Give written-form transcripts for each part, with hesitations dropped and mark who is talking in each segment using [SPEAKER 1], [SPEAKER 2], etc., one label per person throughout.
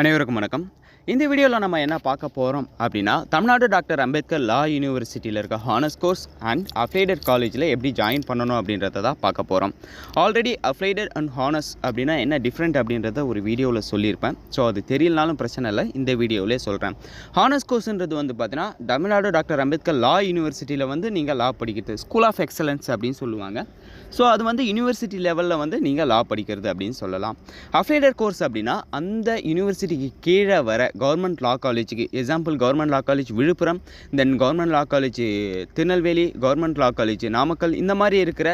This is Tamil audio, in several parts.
[SPEAKER 1] அனைவருக்கும் வணக்கம். இந்த வீடியோவில் நம்ம என்ன பார்க்க போகிறோம் அப்படின்னா, தமிழ்நாடு டாக்டர் அம்பேத்கர் லா யூனிவர்சிட்டியில் இருக்க ஹானர்ஸ் கோர்ஸ் அண்ட் அஃப்ளைடட் காலேஜில் எப்படி ஜாயின் பண்ணணும் அப்படின்றத தான் பார்க்க போகிறோம். ஆல்ரெடி அஃப்ளைடட் அண்ட் ஹானர்ஸ் அப்படின்னா என்ன டிஃப்ரெண்ட் அப்படின்றத ஒரு வீடியோவில் சொல்லியிருப்பேன். ஸோ அது தெரியலனாலும் பிரச்சனை இல்லை, இந்த வீடியோவிலே சொல்கிறேன். ஹானர்ஸ் கோர்ஸ்ன்றது பார்த்தீங்கன்னா தமிழ்நாடு டாக்டர் அம்பேத்கர் லா யூனிவர்சிட்டியில் நீங்கள் லா படிக்கிறது, ஸ்கூல் ஆஃப் எக்ஸலன்ஸ் அப்படின்னு சொல்லுவாங்க. ஸோ அது யூனிவர்சிட்டி லெவலில் நீங்கள் லா படிக்கிறது அப்படின்னு சொல்லலாம். அஃப்ளைடட் கோர்ஸ் அப்படின்னா அந்த யூனிவர்சிட்டிக்கு கீழே வர கவர்மெண்ட் லா காலேஜுக்கு, example government law college Villupuram, then government law college Tirunelveli, government law college Namakkal, இந்த மாதிரி இருக்கிற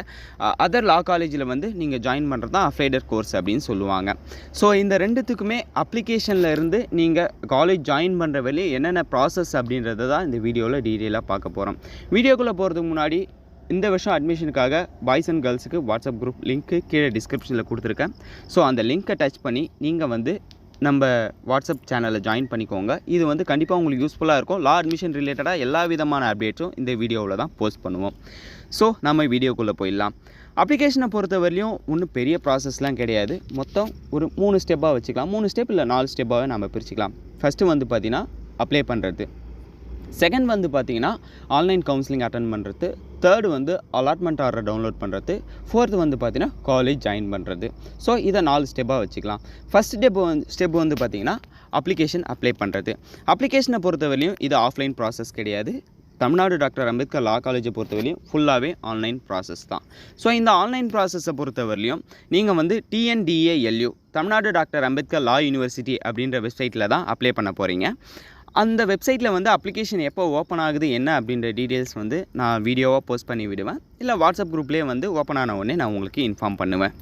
[SPEAKER 1] அதர் லா காலேஜில் நீங்கள் ஜாயின் பண்ணுறது தான் அஃப்ளைடட் கோர்ஸ் அப்படின்னு சொல்லுவாங்க. ஸோ இந்த ரெண்டுத்துக்குமே அப்ளிகேஷனில் இருந்து நீங்கள் காலேஜ் ஜாயின் பண்ணுற வெளியே என்னென்ன ப்ராசஸ் அப்படின்றத தான் இந்த வீடியோவில் டீட்டெயிலாக பார்க்க போகிறோம். வீடியோக்குள்ளே போகிறதுக்கு முன்னாடி இந்த வருஷம் அட்மிஷனுக்காக பாய்ஸ் அண்ட் கேர்ள்ஸுக்கு வாட்ஸ்அப் குரூப் லிங்க்கு கீழே டிஸ்கிரிப்ஷனில் கொடுத்துருக்கேன். ஸோ அந்த லிங்க்கை டச் பண்ணி நீங்கள் நம்ம வாட்ஸ்அப் சேனலில் ஜாயின் பண்ணிக்கோங்க. இது கண்டிப்பாக உங்களுக்கு யூஸ்ஃபுல்லாக இருக்கும். லா அட்மிஷன் ரிலேட்டடாக எல்லா விதமான அப்டேட்ஸும் இந்த வீடியோவில் தான் போஸ்ட் பண்ணுவோம். ஸோ நம்ம வீடியோக்குள்ளே போயிடலாம். அப்ளிகேஷனை பொறுத்த வரையும் ஒன்றும் பெரிய ப்ராசஸ்லாம் கிடையாது. மொத்தம் ஒரு 3 ஸ்டெப்பாக வச்சுக்கலாம். 3 ஸ்டெப் இல்லை 4 ஸ்டெப்பாகவே நம்ம பிரிச்சுக்கலாம். ஃபஸ்ட்டு பார்த்திங்கன்னா அப்ளை பண்ணுறது, செகண்ட் பார்த்தீங்கன்னா ஆன்லைன் கவுன்சிலிங் அட்டன் பண்ணுறது, தேர்டு அலாட்மெண்ட் ஆர்டர் டவுன்லோட் பண்ணுறது, ஃபோர்த்து பார்த்தீங்கன்னா காலேஜ் ஜாயின் பண்ணுறது. ஸோ இதை 4 ஸ்டெப்பாக வச்சுக்கலாம். ஃபஸ்ட் ஸ்டெப் பார்த்தீங்கன்னா அப்ளிகேஷன் அப்ளை பண்ணுறது. அப்ளிகேஷனை பொறுத்தவரையும் இது ஆஃப்லைன் ப்ராசஸ் கிடையாது. தமிழ்நாடு டாக்டர் அம்பேத்கர் லா காலேஜை பொறுத்தவரையும் ஃபுல்லாகவே ஆன்லைன் ப்ராசஸ் தான். ஸோ இந்த ஆன்லைன் ப்ராசஸை பொறுத்தவரையும் நீங்கள் TNDALU தமிழ்நாடு டாக்டர் அம்பேத்கர் லா யூனிவர்சிட்டி அப்படின்ற வெப்சைட்டில் தான் அப்ளை பண்ண போகிறீங்க. அந்த வெப்சைட்டில் அப்ளிகேஷன் எப்போ ஓப்பன் ஆகுது என்ன அப்படின்ற டீட்டெயில்ஸ் நான் வீடியோவாக போஸ்ட் பண்ணி விடுவேன். இல்லை வாட்ஸ்அப் குரூப்லேயே ஓப்பன் ஆன உடனே நான் உங்களுக்கு இன்ஃபார்ம் பண்ணுவேன்.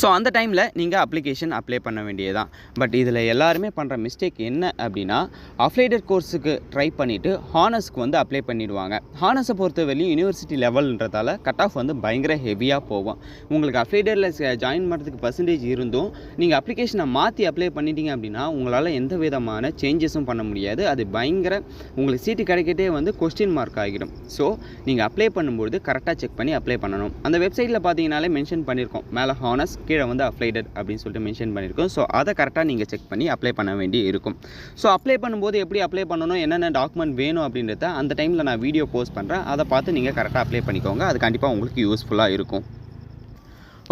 [SPEAKER 1] ஸோ அந்த டைமில் நீங்கள் அப்ளிகேஷன் அப்ளை பண்ண வேண்டியதான். பட் இதில் எல்லாருமே பண்ணுற மிஸ்டேக் என்ன அப்படின்னா, அஃப்ளைடட் கோர்ஸுக்கு ட்ரை பண்ணிவிட்டு ஹானர்ஸ்க்கு அப்ளை பண்ணிவிடுவாங்க. ஹானர்ஸை பொறுத்தவரையும் யூனிவர்சிட்டி லெவல்ன்றதால கட் ஆஃப் பயங்கர ஹெவியாக போகும். உங்களுக்கு அஃப்ளைடடில் ஜாயின் பண்ணுறதுக்கு பர்சன்டேஜ் இருந்தும் நீங்கள் அப்ளிகேஷனை மாற்றி அப்ளை பண்ணிட்டீங்க அப்படின்னா உங்களால் எந்த விதமான சேஞ்சஸும் பண்ண முடியாது. அது பயங்கர உங்களுக்கு சீட்டு கிடைக்கிட்டே கொஸ்டின் மார்க் ஆகிடும். ஸோ நீங்கள் அப்ளை பண்ணும்போது கரெக்டாக செக் பண்ணி அப்ளை பண்ணணும். அந்த வெப்சைட்டில் பார்த்தீங்கனாலே மென்ஷன் பண்ணியிருக்கோம், மேலே ஹானர்ஸ் கீழே அப்ளைடட் அப்படின்னு சொல்லிட்டு மென்ஷன் பண்ணியிருக்கோம். ஸோ அதை கரெக்டாக நீங்கள் செக் பண்ணி அப்ளை பண்ண வேண்டி இருக்கும். ஸோ அப்ளை பண்ணும்போது எப்படி அப்ளை பண்ணணும், என்னென்ன டாக்குமெண்ட் வேணும் அப்படின்றத அந்த டைமில் நான் வீடியோ போஸ்ட் பண்ணுறேன். அதை பார்த்து நீங்கள் கரெக்டாக அப்ளை பண்ணிக்கோங்க. அது கண்டிப்பாக உங்களுக்கு யூஸ்ஃபுல்லாக இருக்கும்.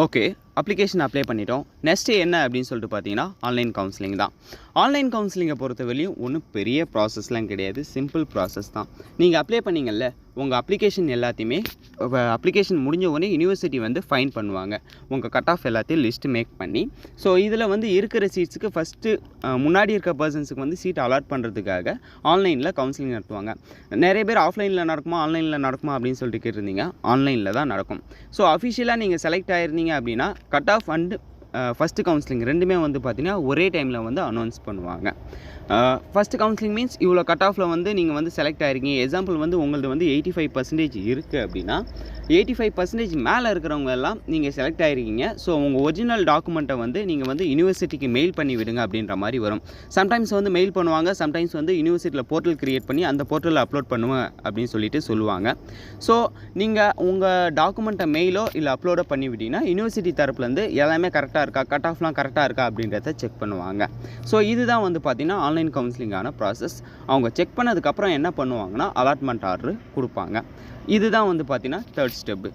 [SPEAKER 1] ஓகே, அப்ளிகேஷன் அப்ளை பண்ணிட்டோம். நெக்ஸ்ட்டு என்ன அப்படின்னு சொல்லிட்டு பார்த்தீங்கன்னா ஆன்லைன் கவுன்சிலிங் தான். ஆன்லைன் கவுன்சிலிங்கை பொறுத்தவரையும் ஒன்றும் பெரிய ப்ராசஸ்லாம் கிடையாது, சிம்பிள் ப்ராசஸ் தான். நீங்கள் அப்ளை பண்ணிங்கல்ல, உங்கள் அப்ளிகேஷன் எல்லாத்தையுமே அப்ளிகேஷன் முடிஞ்ச உடனே யூனிவர்சிட்டி ஃபைன் பண்ணுவாங்க. உங்கள் கட் ஆஃப் எல்லாத்தையும் லிஸ்ட்டு மேக் பண்ணி, ஸோ இதில் இருக்கிற சீட்ஸுக்கு ஃபஸ்ட்டு முன்னாடி இருக்க பர்சன்ஸுக்கு சீட் அலாட் பண்ணுறதுக்காக ஆன்லைனில் கவுன்சிலிங் நடத்துவாங்க. நிறைய பேர் ஆஃப்லைனில் நடக்குமா ஆன்லைனில் நடக்குமா அப்படின்னு சொல்லிட்டு கேட்டிருந்தீங்க. ஆன்லைனில் தான் நடக்கும். ஸோ அஃபிஷியலாக நீங்கள் செலக்ட் ஆகிருந்தீங்க அப்படின்னா cut off and first counselling ரெண்டுமே பார்த்தீங்கன்னா ஒரே டைமில் அனௌன்ஸ் பண்ணுவாங்க. ஃபஸ்ட்டு கவுன்சிலிங் மீன்ஸ் இவ்வளோ கட் ஆஃபில் நீங்கள் செலக்ட் ஆகிருக்கீங்க. எக்ஸாம்பிள் உங்களது 85% இருக்குது அப்படின்னா 85% மேலே இருக்கிறவங்க எல்லாம் நீங்கள் செலக்ட் ஆகிருக்கீங்க. ஸோ உங்கள் ஒரிஜினல் டாக்குமெண்ட்டை நீங்கள் யூனிவர்சிட்டிக்கு மெயில் பண்ணி விடுங்க அப்படின்ற மாதிரி வரும். சம்டைம்ஸ் மெயில் பண்ணுவாங்க, சம்டைம்ஸ் யூனிவர்சிட்டியில் போர்ட்டல் க்ரியேட் பண்ணி அந்த போர்ட்டலில் அப்லோட் பண்ணுவேன் அப்படின்னு சொல்லிட்டு சொல்லுவாங்க. ஸோ நீங்கள் உங்கள் டாக்குமெண்ட்டை மெயிலோ இல்லை அப்லோடோ பண்ணி விட்டீங்கன்னா யூனிவர்சிட்டி தரப்புலேருந்து எல்லாமே கரெக்டாக இருக்கா, கட் ஆஃப்லாம் கரெக்டாக இருக்கா அப்படின்றத செக் பண்ணுவாங்க. ஸோ இதுதான் பார்த்தீங்கன்னா ஆன்லைன் கவுன்சிலிங்கான ப்ராசஸ். அவங்க செக் பண்ணதுக்கப்புறம் என்ன பண்ணுவாங்கன்னா அலாட்மெண்ட் ஆர்டர் கொடுப்பாங்க. இதுதான் பார்த்தீங்கன்னா தேர்ட் ஸ்டெப்பு.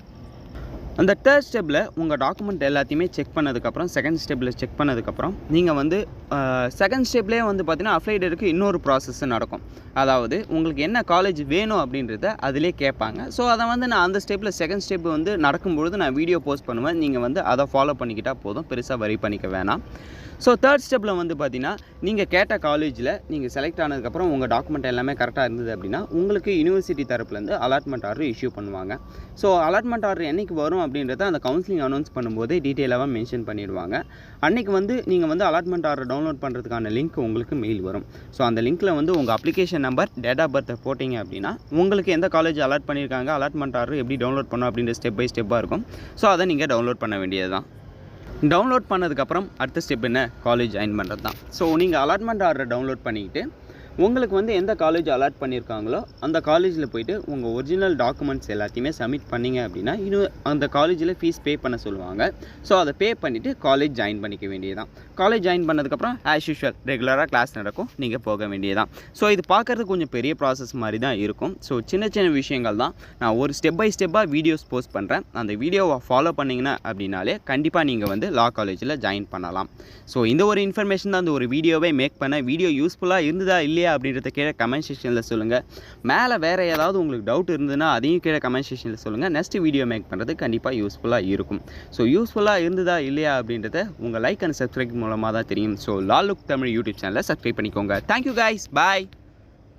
[SPEAKER 1] அந்த தேர்ட் ஸ்டெப்பில் உங்கள் டாக்குமெண்ட் எல்லாத்தையுமே செக் பண்ணதுக்கப்புறம், செகண்ட் ஸ்டெப்பில் செக் பண்ணதுக்கப்புறம் நீங்கள் செகண்ட் ஸ்டெப்லேயே பார்த்தீங்கன்னா அப்ளைடருக்கு இன்னொரு ப்ராசஸ் நடக்கும். அதாவது உங்களுக்கு என்ன காலேஜ் வேணும் அப்படின்றத அதிலே கேட்பாங்க. ஸோ அதை நான் அந்த ஸ்டெப்பில் செகண்ட் ஸ்டெப் நடக்கும்பொழுது நான் வீடியோ போஸ்ட் பண்ணுவேன். நீங்கள் அதை ஃபாலோ பண்ணிக்கிட்டால் போதும், பெருசாக வரி பண்ணிக்க வேணாம். ஸோ தேர்ட் ஸ்டெப்பில் பார்த்தீங்கன்னா நீங்கள் கேட்ட காலேஜில் நீங்கள் செலக்ட் ஆனதுக்கப்புறம் உங்கள் டாக்குமெண்ட் எல்லாமே கரெக்டாக இருந்தது அப்படின்னா உங்களுக்கு யூனிவர்சிட்டி தரப்புலேருந்து அலாட்மெண்ட் ஆர்டர் இஷ்யூ பண்ணுவாங்க. ஸோ அலாட்மெண்ட் ஆர்டர் என்றைக்கு வரும் அப்படின்றத அந்த கவுன்சிலிங் அனௌன்ஸ் பண்ணும்போதே டீட்டெயிலாக மென்ஷன் பண்ணிடுவாங்க. அன்றைக்கி நீங்கள் அலாட்மெண்ட் ஆர்டர் டவுன்லோட் பண்ணுறதுக்கான லிங்க் உங்களுக்கு மெயில் வரும். ஸோ அந்த லிங்க்கில் உங்கள் அப்ளிகேஷன் நம்பர், டேட் ஆஃப் பர்த்தை போட்டிங்க அப்படின்னா உங்களுக்கு எந்த காலேஜ் அலாட் பண்ணியிருக்காங்க, அலாட்மெண்ட் ஆர்டர் எப்படி டவுன்லோட் பண்ணணும் அப்படின்ற ஸ்டெப் பை ஸ்டெப்பாக இருக்கும். ஸோ அதை நீங்கள் டவுன்லோட் பண்ண வேண்டியது தான். டவுன்லோட் பண்ணதுக்கப்புறம் அடுத்த ஸ்டெப் என்ன, காலேஜ் ஜாயின் பண்ணுறது தான். ஸோ நீங்கள் அலாட்மெண்ட் ஆர்டரை டவுன்லோட் பண்ணிக்கிட்டு உங்களுக்கு வந்து எந்த காலேஜ் அலாட் பண்ணியிருக்காங்களோ அந்த காலேஜில் போய்ட்டு உங்கள் ஒரிஜினல் டாக்குமெண்ட்ஸ் எல்லாத்தையுமே சப்மிட் பண்ணிங்க அப்படின்னா இன்னும் அந்த காலேஜில் ஃபீஸ் பே பண்ண சொல்லுவாங்க. ஸோ அதை பே பண்ணிவிட்டு காலேஜ் ஜாயின் பண்ணிக்க வேண்டியதான். காலேஜ் ஜாயின் பண்ணதுக்கப்புறம் ஆஸ் யூஷுவல் ரெகுலராக கிளாஸ் நடக்கும், நீங்கள் போக வேண்டியதான். ஸோ இது பார்க்குறது கொஞ்சம் பெரிய ப்ராசஸ் மாதிரி தான் இருக்கும். ஸோ சின்ன சின்ன விஷயங்கள் தான். நான் ஒரு ஸ்டெப் பை ஸ்டெப்பாக வீடியோஸ் போஸ்ட் பண்ணுறேன். அந்த வீடியோவை ஃபாலோ பண்ணிங்கன்னா அப்படின்னாலே கண்டிப்பாக நீங்கள் வந்து லா காலேஜில் ஜாயின் பண்ணலாம். ஸோ இந்த ஒரு இன்ஃபர்மேஷன் தான் அந்த ஒரு வீடியோவை மேக் பண்ண. வீடியோ யூஸ்ஃபுல்லாக இருந்ததா இல்லையா அப்படின்றத கீழே கமெண்ட் செக்ஷனில் சொல்லுங்கள். மேலே வேறு ஏதாவது உங்களுக்கு டவுட் இருந்ததுன்னா அதையும் கீழே கமெண்ட் செக்ஷனில் சொல்லுங்கள். நெக்ஸ்ட் வீடியோ மேக் பண்ணுறது கண்டிப்பாக யூஸ்ஃபுல்லாக இருக்கும். ஸோ யூஸ்ஃபுல்லாக இருந்ததா இல்லையா அப்படின்றத உங்கள் லைக் அண்ட் சப்ஸ்கிரைப் மூலமாக தான் தெரியும். ஸோ லா லுக் தமிழ் யூடியூப் சேனலை சப்ஸ்கிரைப் பண்ணிக்கோங்க. தேங்க்யூ கைஸ், பாய்.